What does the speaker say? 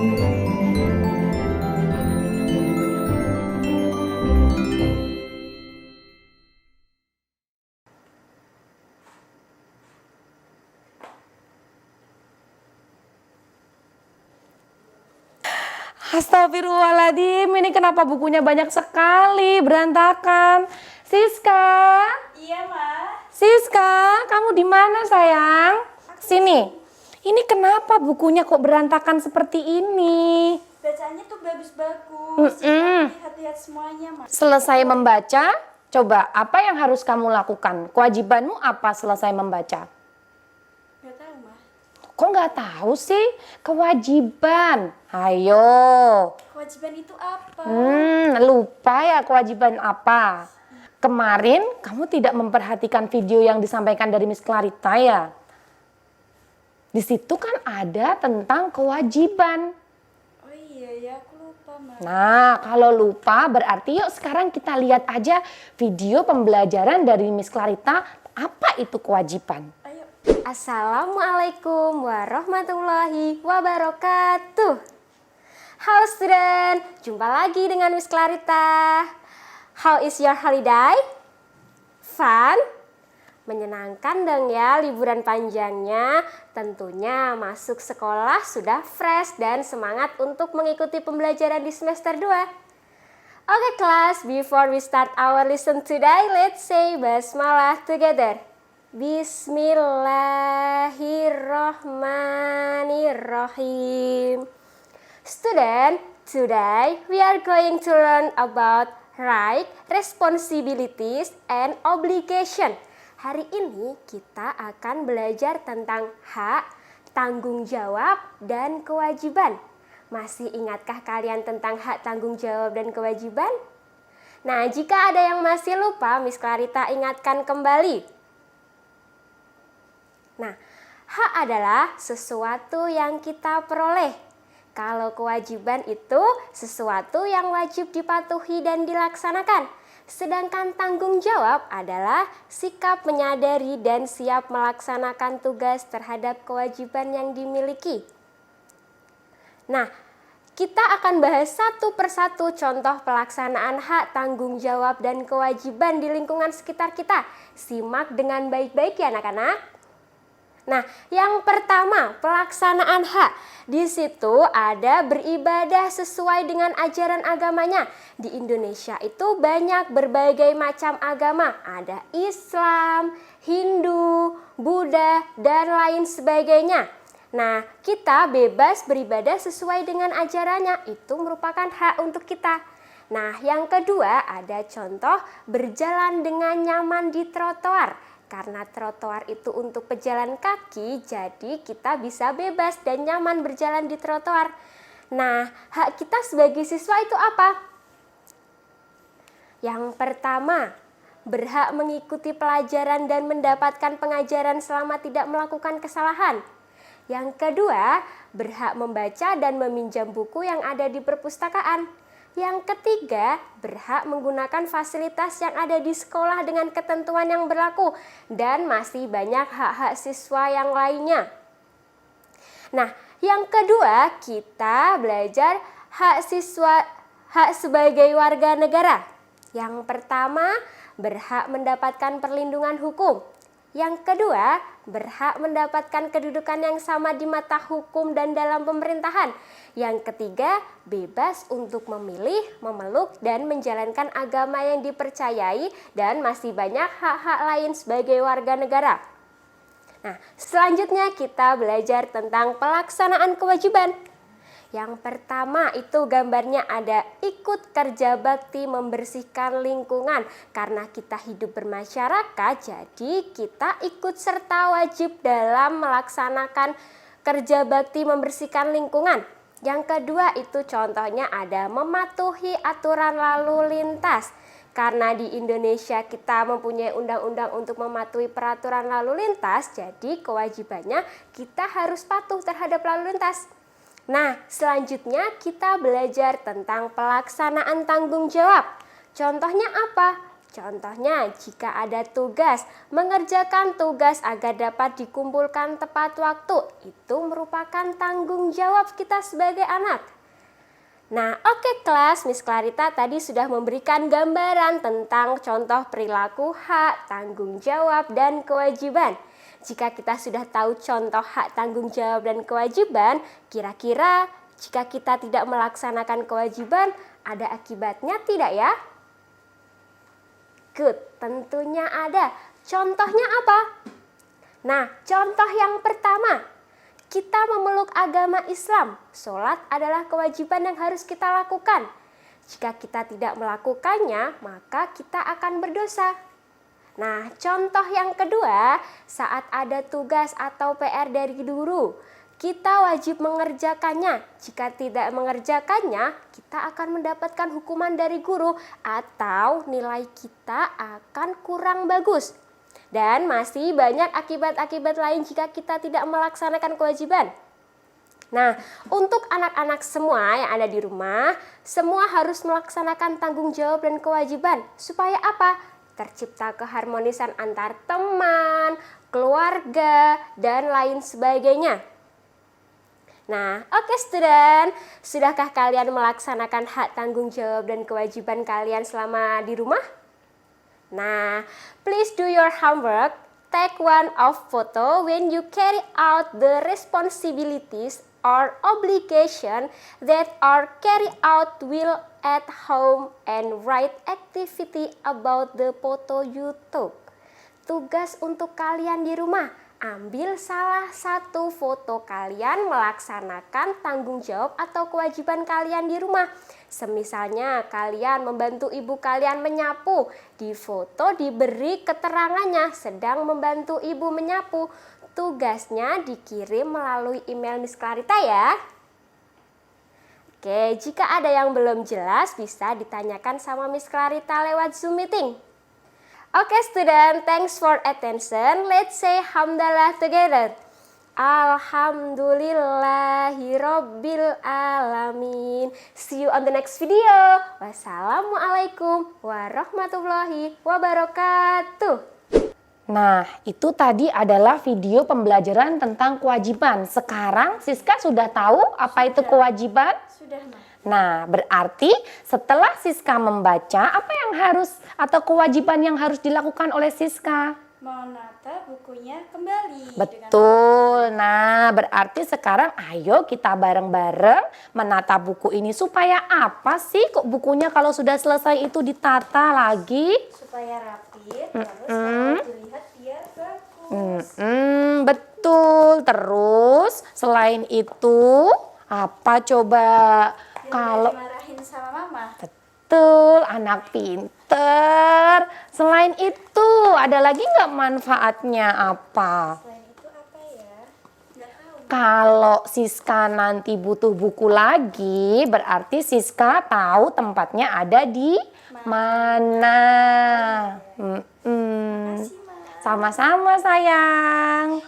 Astagfirullahaladzim, ini kenapa bukunya banyak sekali, berantakan. Siska? Iya, Ma. Siska, kamu di mana sayang? Sini. Ini kenapa bukunya kok berantakan seperti ini? Bacaannya tuh bagus-bagus. Lihat-lihat semuanya, Ma. Selesai membaca, coba apa yang harus kamu lakukan? Kewajibanmu apa selesai membaca? Gak tahu, Ma. Kok nggak tahu sih? Kewajiban. Ayo. Kewajiban itu apa? Lupa ya kewajiban apa? Kemarin kamu tidak memperhatikan video yang disampaikan dari Miss Clarita ya? Di situ kan ada tentang kewajiban. Oh iya ya, aku lupa, Ma. Nah, kalau lupa berarti yuk sekarang kita lihat aja video pembelajaran dari Miss Clarita. Apa itu kewajiban? Ayo. Assalamualaikum warahmatullahi wabarakatuh. Halo student, jumpa lagi dengan Miss Clarita. How is your holiday? Fun? Menyenangkan dong ya liburan panjangnya. Tentunya masuk sekolah sudah fresh dan semangat untuk mengikuti pembelajaran di semester 2. Oke class, before we start our lesson today, let's say basmalah together. Bismillahirrahmanirrahim. Student, today we are going to learn about right, responsibilities, and obligation. Hari ini kita akan belajar tentang hak, tanggung jawab, dan kewajiban. Masih ingatkah kalian tentang hak, tanggung jawab, dan kewajiban? Nah, jika ada yang masih lupa, Miss Clarita ingatkan kembali. Nah, hak adalah sesuatu yang kita peroleh. Kalau kewajiban itu sesuatu yang wajib dipatuhi dan dilaksanakan. Sedangkan tanggung jawab adalah sikap menyadari dan siap melaksanakan tugas terhadap kewajiban yang dimiliki. Nah, kita akan bahas satu persatu contoh pelaksanaan hak, tanggung jawab, dan kewajiban di lingkungan sekitar kita. Simak dengan baik-baik ya anak-anak. Nah, yang pertama, pelaksanaan hak. Di situ ada beribadah sesuai dengan ajaran agamanya. Di Indonesia itu banyak berbagai macam agama. Ada Islam, Hindu, Buddha, dan lain sebagainya. Nah, kita bebas beribadah sesuai dengan ajarannya. Itu merupakan hak untuk kita. Nah, yang kedua ada contoh berjalan dengan nyaman di trotoar. Karena trotoar itu untuk pejalan kaki, jadi kita bisa bebas dan nyaman berjalan di trotoar. Nah, hak kita sebagai siswa itu apa? Yang pertama, berhak mengikuti pelajaran dan mendapatkan pengajaran selama tidak melakukan kesalahan. Yang kedua, berhak membaca dan meminjam buku yang ada di perpustakaan. Yang ketiga, berhak menggunakan fasilitas yang ada di sekolah dengan ketentuan yang berlaku. Dan masih banyak hak-hak siswa yang lainnya. Nah, yang kedua, kita belajar hak sebagai warga negara. Yang pertama, berhak mendapatkan perlindungan hukum. Yang kedua, berhak mendapatkan kedudukan yang sama di mata hukum dan dalam pemerintahan. Yang ketiga, bebas untuk memilih, memeluk, dan menjalankan agama yang dipercayai, dan masih banyak hak-hak lain sebagai warga negara. Nah, selanjutnya kita belajar tentang pelaksanaan kewajiban. Yang pertama itu gambarnya ada ikut kerja bakti membersihkan lingkungan. Karena kita hidup bermasyarakat, jadi kita ikut serta wajib dalam melaksanakan kerja bakti membersihkan lingkungan. Yang kedua itu contohnya ada mematuhi aturan lalu lintas. Karena di Indonesia kita mempunyai undang-undang untuk mematuhi peraturan lalu lintas, jadi kewajibannya kita harus patuh terhadap lalu lintas. Nah, selanjutnya kita belajar tentang pelaksanaan tanggung jawab. Contohnya apa? Contohnya, jika ada tugas, mengerjakan tugas agar dapat dikumpulkan tepat waktu, itu merupakan tanggung jawab kita sebagai anak. Nah, oke kelas, Miss Clarita tadi sudah memberikan gambaran tentang contoh perilaku hak, tanggung jawab, dan kewajiban. Jika kita sudah tahu contoh hak, tanggung jawab, dan kewajiban, kira-kira jika kita tidak melaksanakan kewajiban, ada akibatnya tidak ya? Good, tentunya ada. Contohnya apa? Nah, contoh yang pertama, kita memeluk agama Islam. Sholat adalah kewajiban yang harus kita lakukan. Jika kita tidak melakukannya, maka kita akan berdosa. Nah, contoh yang kedua, saat ada tugas atau PR dari guru, kita wajib mengerjakannya. Jika tidak mengerjakannya, kita akan mendapatkan hukuman dari guru atau nilai kita akan kurang bagus. Dan masih banyak akibat-akibat lain jika kita tidak melaksanakan kewajiban. Nah, untuk anak-anak semua yang ada di rumah, semua harus melaksanakan tanggung jawab dan kewajiban. Supaya apa? Tercipta keharmonisan antar teman, keluarga, dan lain sebagainya. Nah, oke student, sudahkah kalian melaksanakan hak tanggung jawab dan kewajiban kalian selama di rumah? Nah, please do your homework. Take one of photo when you carry out the responsibilities or obligation that are carried out while at home and write activity about the photo you took. Tugas untuk kalian di rumah. Ambil salah satu foto kalian melaksanakan tanggung jawab atau kewajiban kalian di rumah. Semisalnya kalian membantu ibu kalian menyapu. Di foto diberi keterangannya sedang membantu ibu menyapu. Tugasnya dikirim melalui email Miss Clarita ya. Oke, jika ada yang belum jelas bisa ditanyakan sama Miss Clarita lewat Zoom meeting. Oke student, thanks for attention. Let's say hamdalah together. Alhamdulillahirabbil alamin. See you on the next video. Wassalamualaikum warahmatullahi wabarakatuh. Nah, itu tadi adalah video pembelajaran tentang kewajiban. Sekarang Siska sudah tahu apa itu kewajiban? Sudah, Ma. Nah, berarti setelah Siska membaca, apa yang harus atau kewajiban yang harus dilakukan oleh Siska? Menata bukunya kembali. Betul. Nah, berarti sekarang ayo kita bareng-bareng menata buku ini. Supaya apa sih kok bukunya kalau sudah selesai itu ditata lagi? Supaya rapi, terus kalau dilihat biar bagus. Betul. Terus selain itu apa coba? Kalau dimarahin sama Mama. betul, anak pinter. Selain itu, ada lagi nggak manfaatnya apa? Selain itu apa ya? Nggak tahu. Kalau Siska nanti butuh buku lagi, berarti Siska tahu tempatnya ada di mana. Makasih, Ma. Sama-sama sayang.